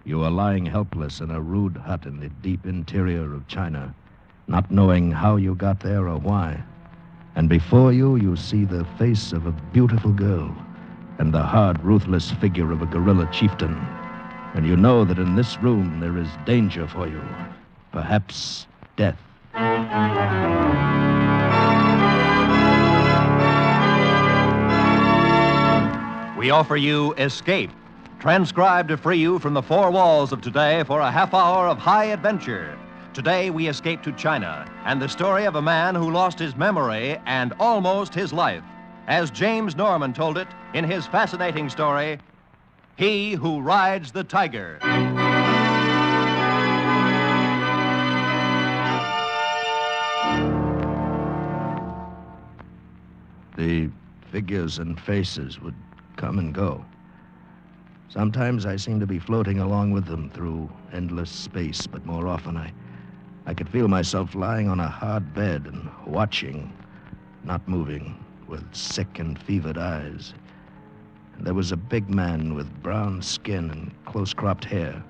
You are lying helpless in a rude hut in the deep interior of China, not knowing how you got there or why. And before you, you see the face of a beautiful girl and the hard, ruthless figure of a guerrilla chieftain. And you know that in this room there is danger for you, perhaps death. We offer you Escape, transcribed to free you from the four walls of today for a half hour of high adventure. Today we escape to China and the story of a man who lost his memory and almost his life. As James Norman told it in his fascinating story, He Who Rides the Tiger. The figures and faces would come and go. Sometimes I seemed to be floating along with them through endless space, but more often I could feel myself lying on a hard bed and watching, not moving, with sick and fevered eyes. And there was a big man with brown skin and close-cropped hair,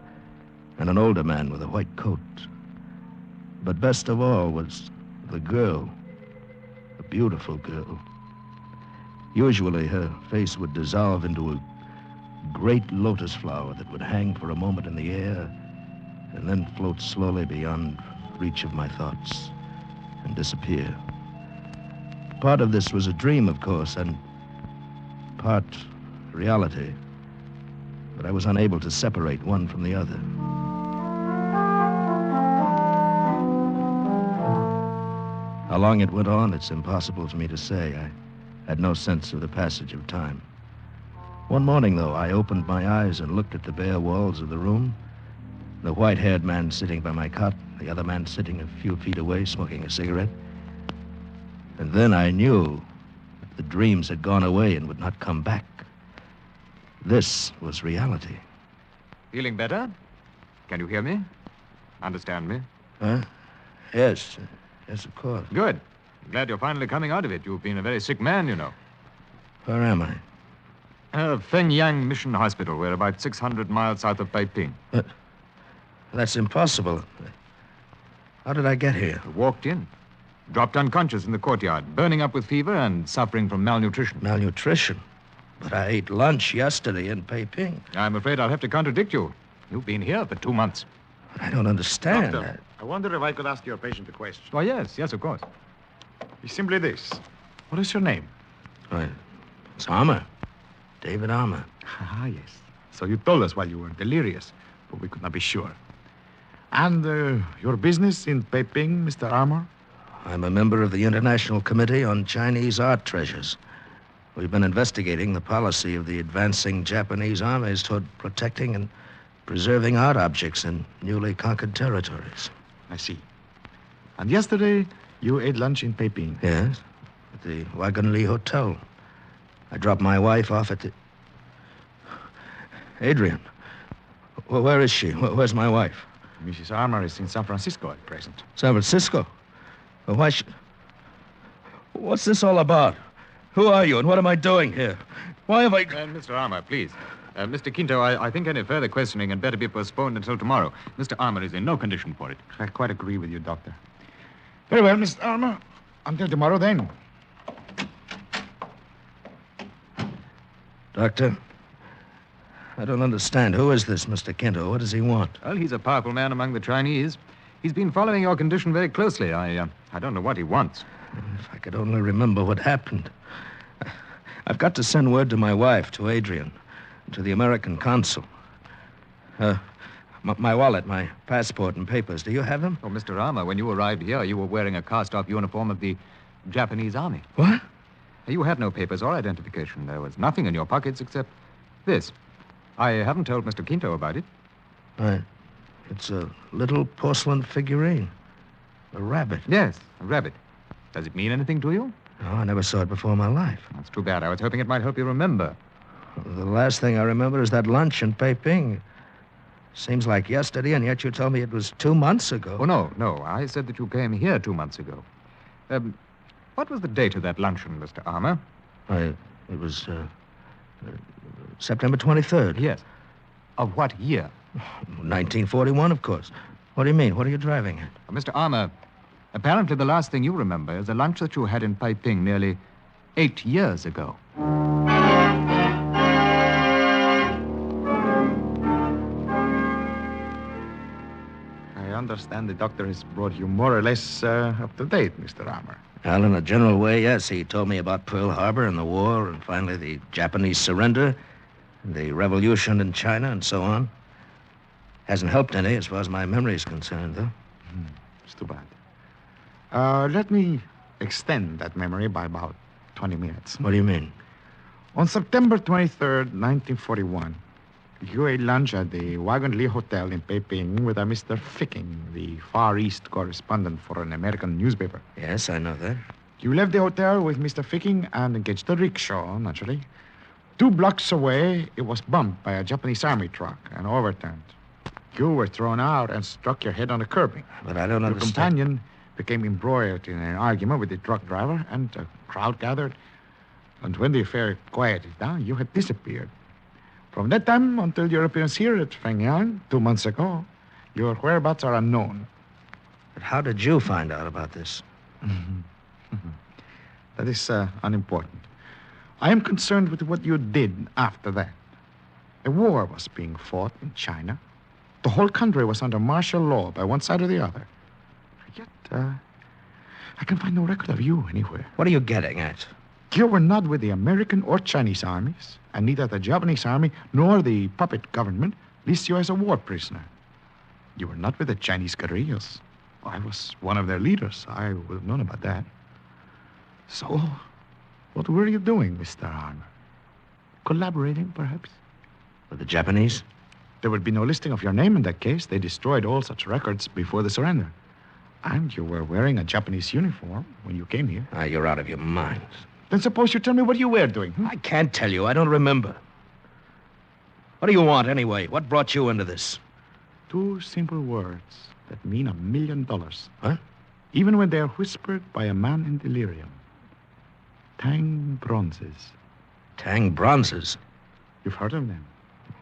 and an older man with a white coat. But best of all was the girl, a beautiful girl. Usually her face would dissolve into a great lotus flower that would hang for a moment in the air and then float slowly beyond reach of my thoughts and disappear. Part of this was a dream, of course, and part reality, but I was unable to separate one from the other. How long it went on, it's impossible for me to say. I had no sense of the passage of time. One morning, though, I opened my eyes and looked at the bare walls of the room. The white-haired man sitting by my cot, the other man sitting a few feet away smoking a cigarette. And then I knew that the dreams had gone away and would not come back. This was reality. Feeling better? Can you hear me? Understand me? Huh? Yes. Yes, of course. Good. Glad you're finally coming out of it. You've been a very sick man, you know. Where am I? Fengyang Mission Hospital. We're about 600 miles south of Peiping. That's impossible. How did I get here? You walked in. Dropped unconscious in the courtyard, burning up with fever and suffering from malnutrition. Malnutrition? But I ate lunch yesterday in Peiping. I'm afraid I'll have to contradict you. You've been here for 2 months. But I don't understand. Doctor, I wonder if I could ask your patient a question. Oh, yes, of course. It's simply this. What is your name? It's Armour. David Armour. Ah, yes. So you told us while you were delirious, but we could not be sure. And your business in Peiping, Mr. Armour? I'm a member of the International Committee on Chinese Art Treasures. We've been investigating the policy of the advancing Japanese armies toward protecting and preserving art objects in newly conquered territories. I see. And yesterday, you ate lunch in Peiping? Yes, at the Wagon Li Hotel. I dropped my wife off at the... Adrian, where is she? Where's my wife? Mrs. Armour is in San Francisco at present. San Francisco? Well, why What's this all about? Who are you and what am I doing here? Why have I... Mr. Armour, please. Mr. Quinto, I think any further questioning had better be postponed until tomorrow. Mr. Armour is in no condition for it. I quite agree with you, Doctor. Very well, Mr. Armour. Until tomorrow, then. Doctor, I don't understand. Who is this Mr. Quinto? What does he want? Well, he's a powerful man among the Chinese. He's been following your condition very closely. I don't know what he wants. If I could only remember what happened. I've got to send word to my wife, to Adrian, to the American consul. My wallet, my passport and papers. Do you have them? Oh, Mr. Armour, when you arrived here, you were wearing a cast-off uniform of the Japanese Army. What? You had no papers or identification. There was nothing in your pockets except this. I haven't told Mr. Quinto about it. Right. It's a little porcelain figurine. A rabbit. Yes, a rabbit. Does it mean anything to you? No, I never saw it before in my life. That's too bad. I was hoping it might help you remember. The last thing I remember is that lunch in Peiping. Seems like yesterday, and yet you told me it was 2 months ago. Oh, no. I said that you came here 2 months ago. What was the date of that luncheon, Mr. Armour? It was September 23rd. Yes. Of what year? 1941, of course. What do you mean? What are you driving at? Mr. Armour, apparently the last thing you remember is a lunch that you had in Peiping nearly 8 years ago. I understand the doctor has brought you more or less up to date, Mr. Armour. Well, in a general way, yes. He told me about Pearl Harbor and the war, and finally the Japanese surrender, and the revolution in China, and so on. Hasn't helped any as far as my memory is concerned, though. It's too bad. Let me extend that memory by about 20 minutes. What do you mean? On September 23rd, 1941, you ate lunch at the Wagon Li Hotel in Peiping with a Mr. Ficking, the Far East correspondent for an American newspaper. Yes, I know that. You left the hotel with Mr. Ficking and engaged a rickshaw, naturally. 2 blocks away, it was bumped by a Japanese army truck and overturned. You were thrown out and struck your head on the curbing. But I don't Your understand. companion became embroiled in an argument with the truck driver, and a crowd gathered. And when the affair quieted down, you had disappeared. From that time until your appearance here at Fengyang 2 months ago, your whereabouts are unknown. But how did you find out about this? That is unimportant. I am concerned with what you did after that. A war was being fought in China. The whole country was under martial law by one side or the other. Yet, I can find no record of you anywhere. What are you getting at? You were not with the American or Chinese armies, and neither the Japanese army nor the puppet government lists you as a war prisoner. You were not with the Chinese guerrillas. I was one of their leaders. I would have known about that. So, what were you doing, Mr. Armour? Collaborating, perhaps? With the Japanese? There would be no listing of your name in that case. They destroyed all such records before the surrender. And you were wearing a Japanese uniform when you came here. Ah, you're out of your mind. Then suppose you tell me what you were doing. I can't tell you. I don't remember. What do you want, anyway? What brought you into this? 2 simple words that mean $1 million. What? Even when they are whispered by a man in delirium. Tang bronzes. Tang bronzes. You've heard of them?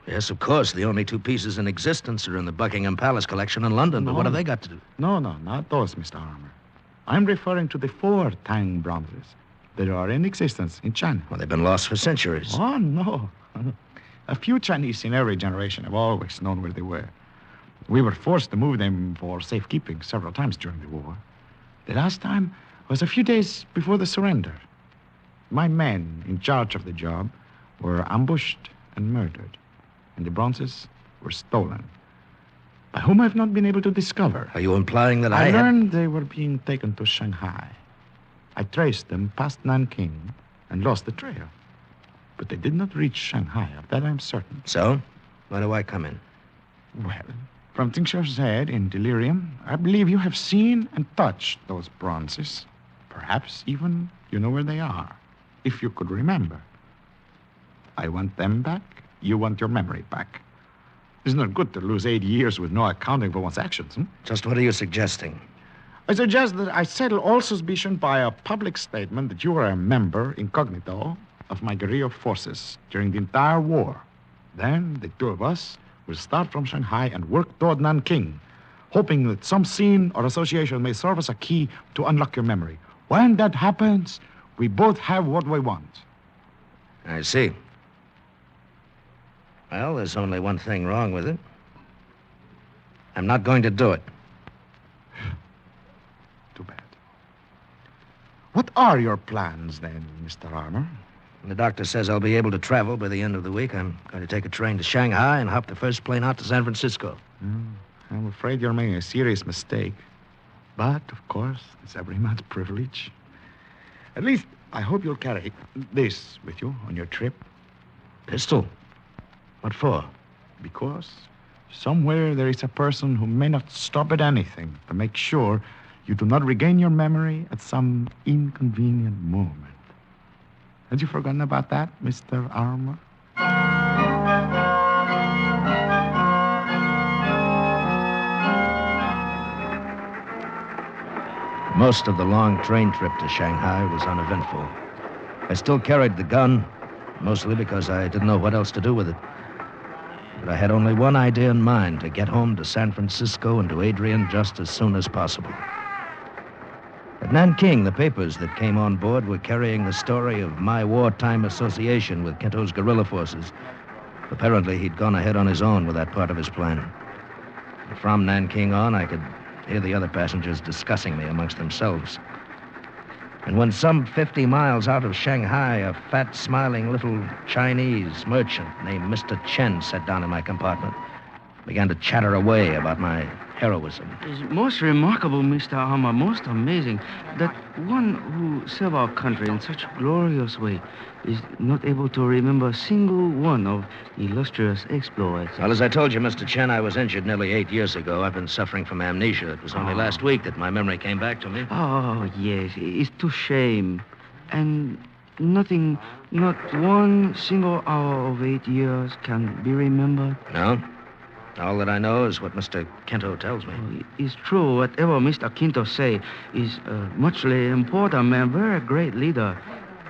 Yes, of course. The only 2 pieces in existence are in the Buckingham Palace collection in London. But No. what have they got to do? No, not those, Mr. Armour. I'm referring to the 4 Tang bronzes that are in existence in China. Well, they've been lost for centuries. Oh, no. A few Chinese in every generation have always known where they were. We were forced to move them for safekeeping several times during the war. The last time was a few days before the surrender. My men in charge of the job were ambushed and murdered, and the bronzes were stolen. By whom I've not been able to discover. Are you implying that I had... learned they were being taken to Shanghai. I traced them past Nanking and lost the trail. But they did not reach Shanghai, of that I'm certain. So? Why do I come in? Well, from things you said in delirium, I believe you have seen and touched those bronzes. Perhaps even you know where they are, if you could remember. I want them back. You want your memory back. It's not good to lose 8 years with no accounting for one's actions. Just what are you suggesting? I suggest that I settle all suspicion by a public statement that you were a member, incognito, of my guerrilla forces during the entire war. Then the 2 of us will start from Shanghai and work toward Nanking, hoping that some scene or association may serve as a key to unlock your memory. When that happens, we both have what we want. I see. Well, there's only one thing wrong with it. I'm not going to do it. Too bad. What are your plans then, Mr. Armour? The doctor says I'll be able to travel by the end of the week. I'm going to take a train to Shanghai and hop the first plane out to San Francisco. I'm afraid you're making a serious mistake. But, of course, it's every man's privilege. At least, I hope you'll carry this with you on your trip. Pistol? What for? Because somewhere there is a person who may not stop at anything to make sure you do not regain your memory at some inconvenient moment. Had you forgotten about that, Mr. Armour? Most of the long train trip to Shanghai was uneventful. I still carried the gun, mostly because I didn't know what else to do with it. But I had only one idea in mind, to get home to San Francisco and to Adrian just as soon as possible. At Nanking, the papers that came on board were carrying the story of my wartime association with Kinto's guerrilla forces. Apparently, he'd gone ahead on his own with that part of his plan. And from Nanking on, I could hear the other passengers discussing me amongst themselves. And when some 50 miles out of Shanghai, a fat, smiling little Chinese merchant named Mr. Chen sat down in my compartment, began to chatter away about my heroism. It's most remarkable, Mr. Armour, most amazing, that one who served our country in such a glorious way is not able to remember a single one of illustrious exploits. Well, as I told you, Mr. Chen, I was injured nearly 8 years ago. I've been suffering from amnesia. It was only last week that my memory came back to me. Oh, yes, it's too shame. And nothing, not one single hour of 8 years can be remembered. No? All that I know is what Mr. Kinto tells me. It's true. Whatever Mr. Kinto say is a muchly important man, very great leader,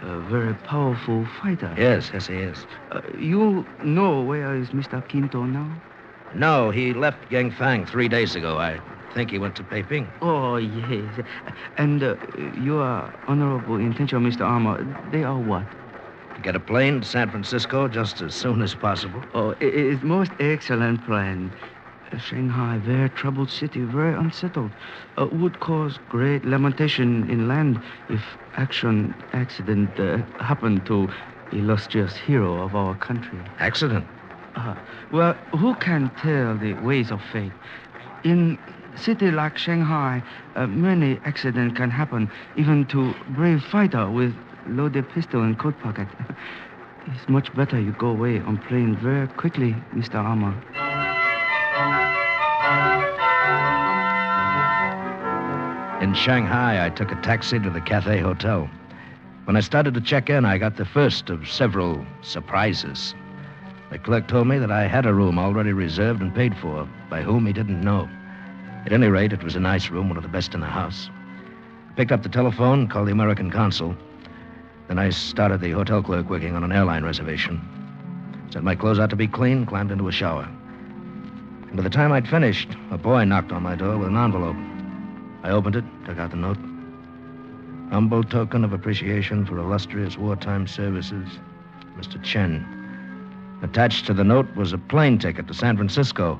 a very powerful fighter. Yes, he is. You know where is Mr. Kinto now? No, he left Yangfang 3 days ago. I think he went to Peiping. Oh, yes. And your honorable intention, Mr. Armour, they are what? Get a plane to San Francisco just as soon as possible. Oh, it's most excellent plan. Shanghai, very troubled city, very unsettled. Would cause great lamentation in land if accident happened to illustrious hero of our country. Accident? Well, who can tell the ways of fate? In city like Shanghai, many accidents can happen, even to brave fighter with loaded pistol and coat pocket. It's much better you go away on plane very quickly, Mr. Armour. In Shanghai, I took a taxi to the Cathay Hotel. When I started to check in, I got the first of several surprises. The clerk told me that I had a room already reserved and paid for, by whom he didn't know. At any rate, it was a nice room, one of the best in the house. I picked up the telephone, called the American consul. Then I started the hotel clerk working on an airline reservation. Set my clothes out to be clean, climbed into a shower. And by the time I'd finished, a boy knocked on my door with an envelope. I opened it, took out the note. Humble token of appreciation for illustrious wartime services, Mr. Chen. Attached to the note was a plane ticket to San Francisco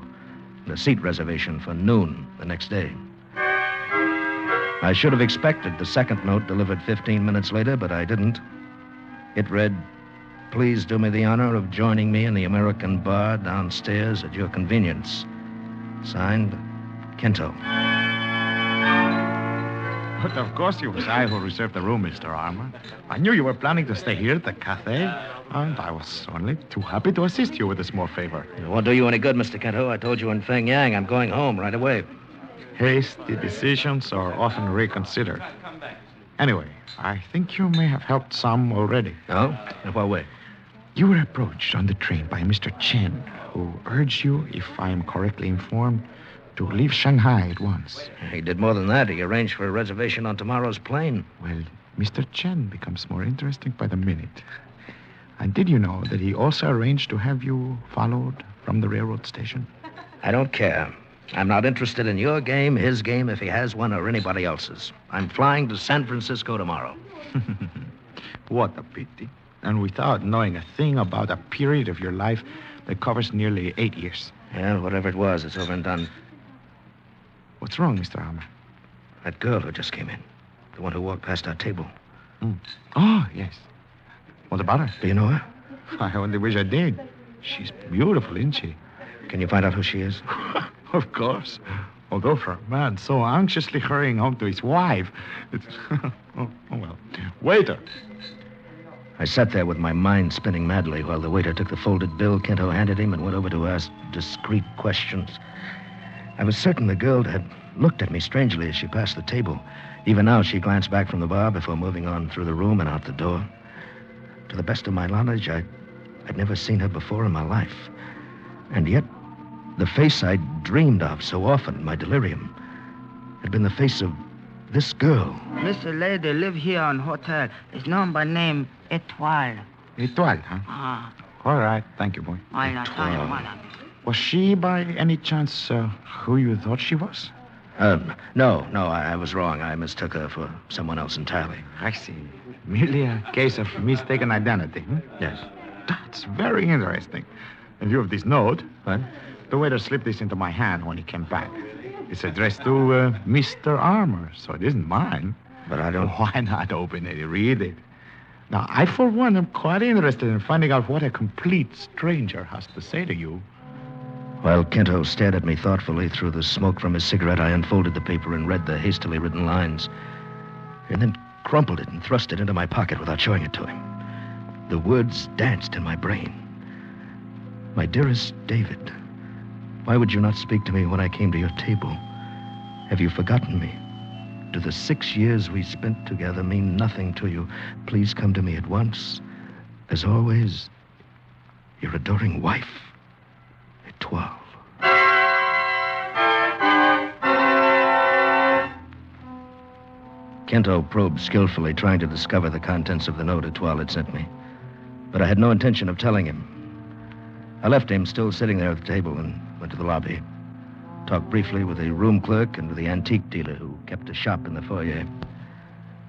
and a seat reservation for noon the next day. I should have expected the second note delivered 15 minutes later, but I didn't. It read, "Please do me the honor of joining me in the American bar downstairs at your convenience. Signed, Kinto." But of course it was I who reserved the room, Mr. Armour. I knew you were planning to stay here at the Cathay, and I was only too happy to assist you with a small favor. It won't do you any good, Mr. Kinto. I told you in Pyongyang I'm going home right away. Hasty decisions are often reconsidered. Anyway, I think you may have helped some already. No? In what way? You were approached on the train by Mr. Chen, who urged you, if I am correctly informed, to leave Shanghai at once. He did more than that. He arranged for a reservation on tomorrow's plane. Well, Mr. Chen becomes more interesting by the minute. And did you know that he also arranged to have you followed from the railroad station? I don't care. I'm not interested in your game, his game, if he has one, or anybody else's. I'm flying to San Francisco tomorrow. What a pity. And without knowing a thing about a period of your life that covers nearly 8 years. Yeah, whatever it was, it's over and done. What's wrong, Mr. Armour? That girl who just came in. The one who walked past our table. Oh, yes. What about her? Do you know her? I only wish I did. She's beautiful, isn't she? Can you find out who she is? Of course. Although for a man so anxiously hurrying home to his wife, it's... oh, well. Waiter. I sat there with my mind spinning madly while the waiter took the folded bill Kinto handed him and went over to ask discreet questions. I was certain the girl had looked at me strangely as she passed the table. Even now, she glanced back from the bar before moving on through the room and out the door. To the best of my knowledge, I'd never seen her before in my life. And yet, the face I'd dreamed of so often in my delirium had been the face of this girl. Mr. Lady live here on hotel. It's known by name Etoile. Etoile, huh? Ah. All right. Thank you, boy. Why not? Etoile. Was she, by any chance, who you thought she was? No, I was wrong. I mistook her for someone else entirely. I see. Merely a case of mistaken identity. Yes. That's very interesting. In view of this note, What? the waiter slipped this into my hand when he came back. It's addressed to Mr. Armour, so it isn't mine. But I don't... Why not open it and read it? Now, I, for one, am quite interested in finding out what a complete stranger has to say to you. While Kento stared at me thoughtfully through the smoke from his cigarette, I unfolded the paper and read the hastily written lines. And then crumpled it and thrust it into my pocket without showing it to him. The words danced in my brain. My dearest David, why would you not speak to me when I came to your table? Have you forgotten me? Do the 6 years we spent together mean nothing to you? Please come to me at once. As always, your adoring wife, Etoile. Kento probed skillfully, trying to discover the contents of the note Etoile had sent me. But I had no intention of telling him. I left him still sitting there at the table and went to the lobby. Talked briefly with the room clerk and with the antique dealer who kept a shop in the foyer.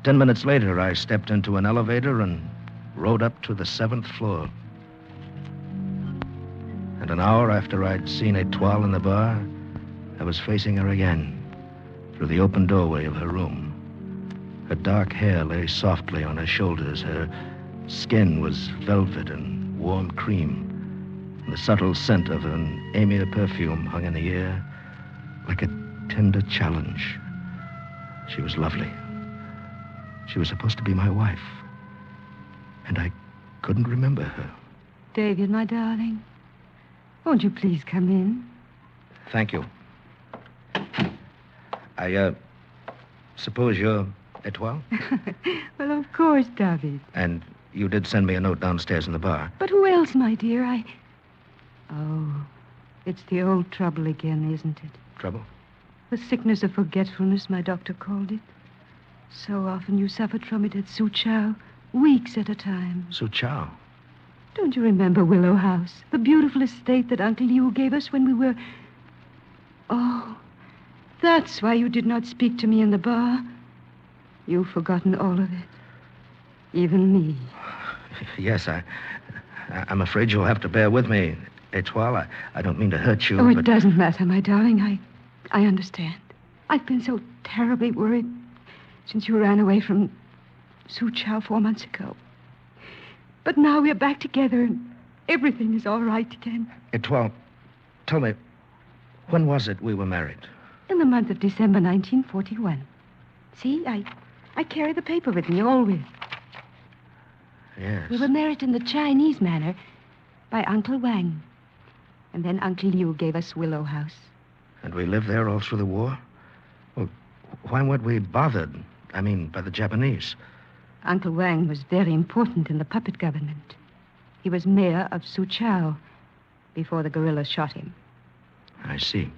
10 minutes later, I stepped into an elevator and rode up to the 7th floor. And an hour after I'd seen Etoile in the bar, I was facing her again through the open doorway of her room. Her dark hair lay softly on her shoulders. Her skin was velvet and warm cream. And the subtle scent of an amia perfume hung in the air like a tender challenge. She was lovely. She was supposed to be my wife. And I couldn't remember her. David, my darling, won't you please come in? Thank you. I suppose you're Etoile? Well, of course, David. And you did send me a note downstairs in the bar. But who else, my dear? Oh, it's the old trouble again, isn't it? Trouble? The sickness of forgetfulness, my doctor called it. So often you suffered from it at Suchow, weeks at a time. Suchow? Don't you remember Willow House, the beautiful estate that Uncle Liu gave us when we were... Oh, that's why you did not speak to me in the bar. You've forgotten all of it. Even me. Yes, I'm afraid you'll have to bear with me, Etoile. I don't mean to hurt you, Oh, it but... doesn't matter, my darling. I understand. I've been so terribly worried since you ran away from Suchow 4 months ago. But now we're back together and everything is all right again. Etoile, tell me, when was it we were married? In the month of December 1941. See, I carry the paper with me always. Yes. We were married in the Chinese manner by Uncle Wang. And then Uncle Liu gave us Willow House. And we lived there all through the war? Well, why weren't we bothered? I mean, by the Japanese. Uncle Wang was very important in the puppet government. He was mayor of Suchow before the guerrillas shot him. I see.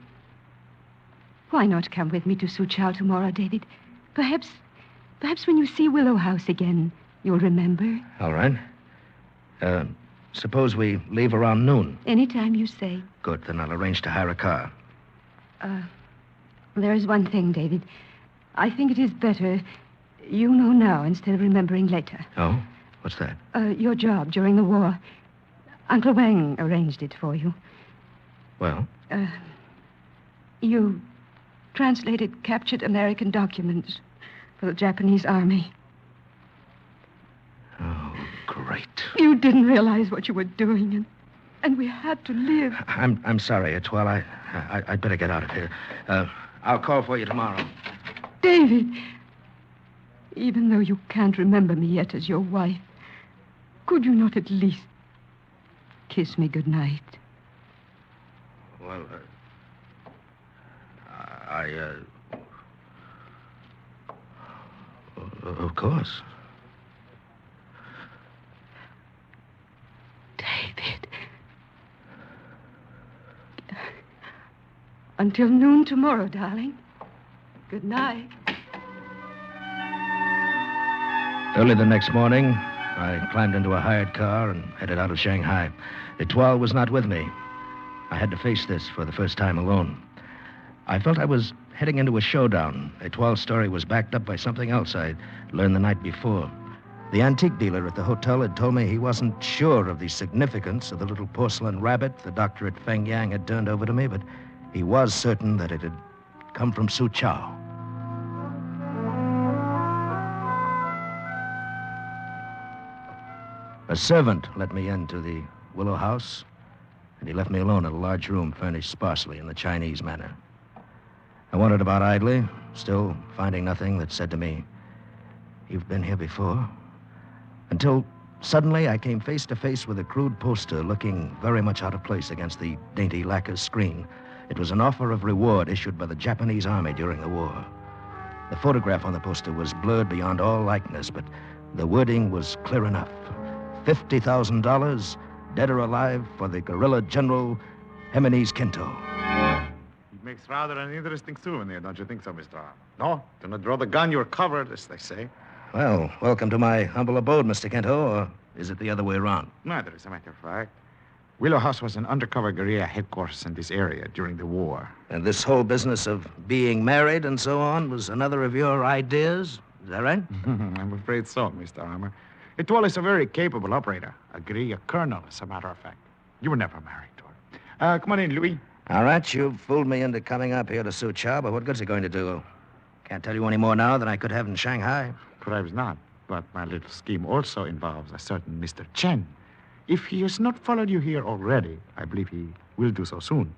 Why not come with me to Suchow tomorrow, David? Perhaps when you see Willow House again, you'll remember. All right. Suppose we leave around noon. Anytime you say. Good, then I'll arrange to hire a car. There is one thing, David. I think it is better you know now instead of remembering later. Oh? What's that? Your job during the war. Uncle Wang arranged it for you. Well? You translated captured American documents for the Japanese army. Oh, great. You didn't realize what you were doing, and we had to live. I'm sorry, Etoile. I'd better get out of here. I'll call for you tomorrow. David, even though you can't remember me yet as your wife, could you not at least kiss me goodnight? Well, of course. David. Until noon tomorrow, darling. Good night. Early the next morning, I climbed into a hired car and headed out of Shanghai. Etoile was not with me. I had to face this for the first time alone. I felt I was heading into a showdown. Etoile's story was backed up by something else I'd learned the night before. The antique dealer at the hotel had told me he wasn't sure of the significance of the little porcelain rabbit the doctor at Fengyang had turned over to me, but he was certain that it had come from Su Chao. A servant let me into the Willow House, and he left me alone in a large room furnished sparsely in the Chinese manner. I wandered about idly, still finding nothing that said to me, "You've been here before," until suddenly I came face to face with a crude poster looking very much out of place against the dainty lacquer screen. It was an offer of reward issued by the Japanese army during the war. The photograph on the poster was blurred beyond all likeness, but the wording was clear enough. $50,000, dead or alive, for the guerrilla general Jimenez Quinto. It makes rather an interesting souvenir, don't you think so, Mr. Arm? No, do not draw the gun, you're covered, as they say. Well, welcome to my humble abode, Mr. Quinto, or is it the other way around? Neither, as a matter of fact. Willow House was an undercover guerrilla headquarters in this area during the war. And this whole business of being married and so on was another of your ideas? Is that right? I'm afraid so, Mr. Armour. Etoile is a very capable operator, a guerrilla colonel, as a matter of fact. You were never married to her. Come on in, Louis. All right, you've fooled me into coming up here to Su Chao, but what good's it going to do? Can't tell you any more now than I could have in Shanghai. Perhaps not, but my little scheme also involves a certain Mr. Chen. If he has not followed you here already, I believe he will do so soon.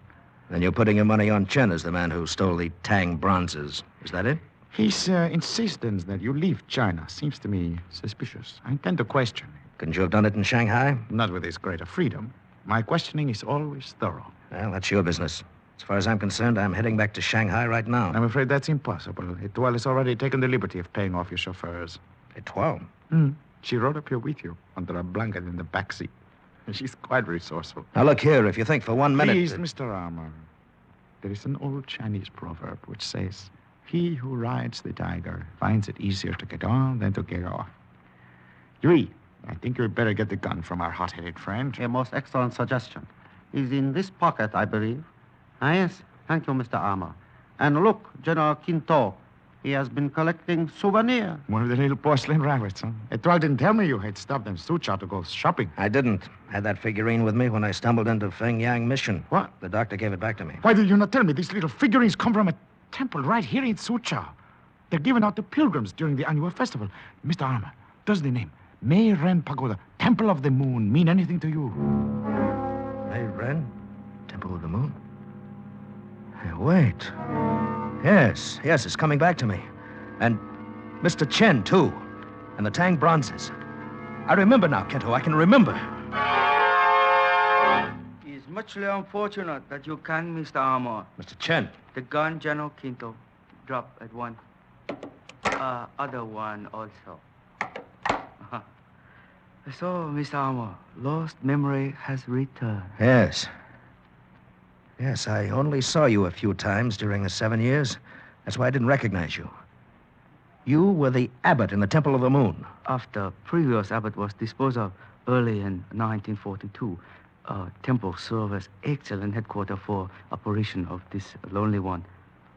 Then you're putting your money on Chen as the man who stole the Tang bronzes. Is that it? His insistence that you leave China seems to me suspicious. I intend to question him. Couldn't you have done it in Shanghai? Not with this greater freedom. My questioning is always thorough. Well, that's your business. As far as I'm concerned, I'm heading back to Shanghai right now. I'm afraid that's impossible. Etoile has already taken the liberty of paying off your chauffeurs. Etoile? She rode up here with you under a blanket in the back seat. She's quite resourceful. Now, look here, if you think for 1 minute... Please, Mr. Armour. There is an old Chinese proverb which says, "He who rides the tiger finds it easier to get on than to get off." Louis, I think you'd better get the gun from our hot-headed friend. A most excellent suggestion. Is in this pocket, I believe. Ah, yes. Thank you, Mr. Armour. And look, General Quinto. He has been collecting souvenirs. One of the little porcelain rabbits, huh? Etoile didn't tell me you had stopped in Su Chao to go shopping. I didn't. Had that figurine with me when I stumbled into Fengyang Mission. What? The doctor gave it back to me. Why did you not tell me these little figurines come from a temple right here in Su Chao? They're given out to pilgrims during the annual festival. Mr. Armour, does the name Mei Ren Pagoda, Temple of the Moon, mean anything to you? Mei Ren? Temple of the Moon? Hey, wait. Yes, it's coming back to me. And Mr. Chen, too. And the Tang bronzes. I remember now, Quinto. I can remember. It's muchly unfortunate that you can't, Mr. Armour. Mr. Chen. The gun, General Quinto, drop at one. Other one also. So, Mr. Armour, lost memory has returned. Yes. Yes, I only saw you a few times during the 7 years. That's why I didn't recognize you. You were the abbot in the Temple of the Moon. After previous abbot was disposed of early in 1942, temple served as excellent headquarters for operation of this lonely one.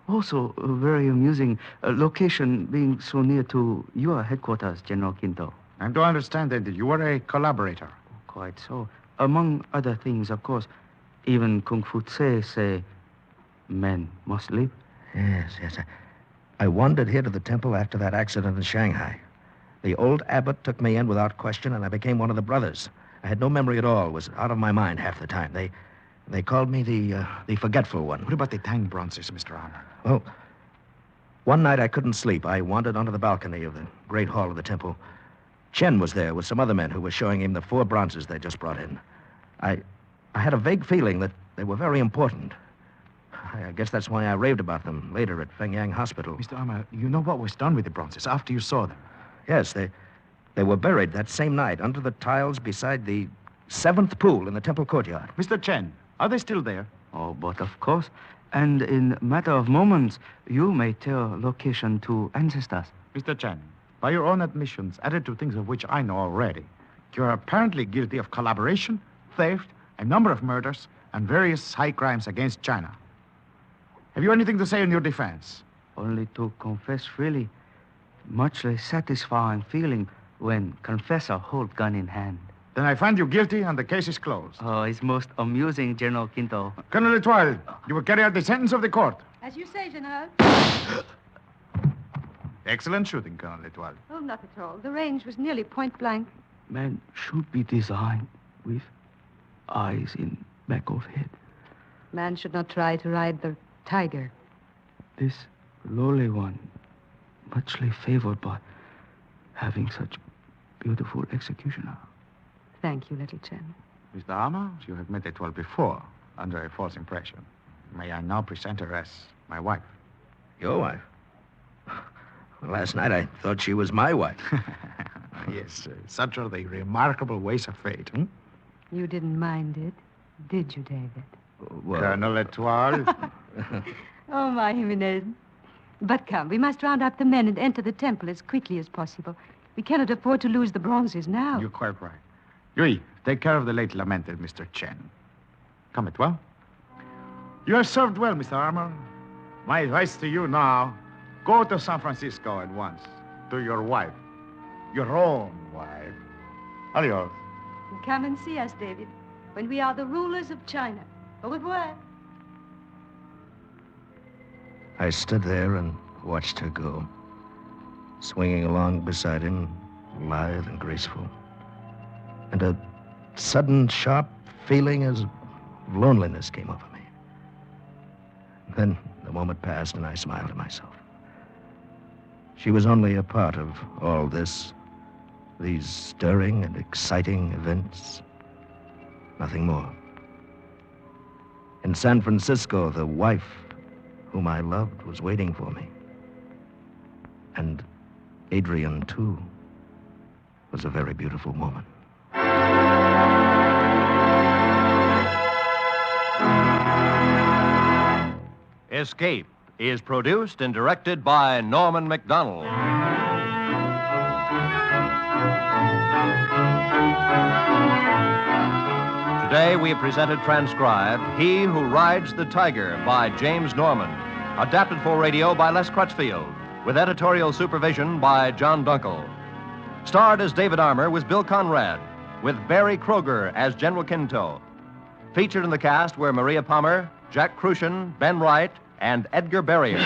Also, a very amusing location being so near to your headquarters, General Quinto. And do I understand that you were a collaborator? Quite so. Among other things, of course, even Kung Fu Tse say, men must live. Yes. I wandered here to the temple after that accident in Shanghai. The old abbot took me in without question, and I became one of the brothers. I had no memory at all, was out of my mind half the time. They called me the forgetful one. What about the Tang bronzes, Mr. Armour? Well, one night I couldn't sleep. I wandered onto the balcony of the great hall of the temple. Chen was there with some other men who were showing him the 4 bronzes they just brought in. I had a vague feeling that they were very important. I guess that's why I raved about them later at Fengyang Hospital. Mr. Armour, you know what was done with the bronzes after you saw them? Yes, they were buried that same night under the tiles beside the 7th pool in the temple courtyard. Mr. Chen, are they still there? Oh, but of course. And in matter of moments, you may tell location to ancestors. Mr. Chen, by your own admissions, added to things of which I know already, you're apparently guilty of collaboration, theft, a number of murders, and various high crimes against China. Have you anything to say in your defense? Only to confess freely. Much less satisfying feeling when confessor hold gun in hand. Then I find you guilty and the case is closed. Oh, it's most amusing, General Quinto. Colonel Etoile, you will carry out the sentence of the court. As you say, General. Excellent shooting, Colonel Etoile. Oh, not at all. The range was nearly point blank. Man should be designed with eyes in back of head. Man should not try to ride the tiger. This lowly one, muchly favored by having such beautiful executioner. Thank you, little Chen. Mr. Armour, you have met Etoile before, under a false impression. May I now present her as my wife? Your wife? Well, last night I thought she was my wife. Yes, such are the remarkable ways of fate. You didn't mind it, did you, David? Well, Colonel Etoile. Oh, my Jimenez. But come, we must round up the men and enter the temple as quickly as possible. We cannot afford to lose the bronzes now. You're quite right. Yui, take care of the late lamented Mr. Chen. Come, Etoile. You have served well, Mr. Armour. My advice to you now, go to San Francisco at once. To your wife. Your own wife. Adios. Come and see us, David, when we are the rulers of China. Au revoir. I stood there and watched her go, swinging along beside him, lithe and graceful. And a sudden, sharp feeling of loneliness came over me. Then the moment passed and I smiled to myself. She was only a part of all this, these stirring and exciting events. Nothing more. In San Francisco, the wife whom I loved was waiting for me. And Adrian, too, was a very beautiful woman. Escape is produced and directed by Norman MacDonald. Today we have presented transcribed He Who Rides the Tiger by James Norman, adapted for radio by Les Crutchfield, with editorial supervision by John Dunkel. Starred as David Armour was Bill Conrad, with Barry Kroger as General Quinto. Featured in the cast were Maria Palmer, Jack Crucian, Ben Wright, and Edgar Barrier.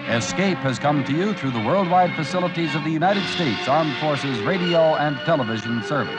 Escape has come to you through the worldwide facilities of the United States Armed Forces Radio and Television Service.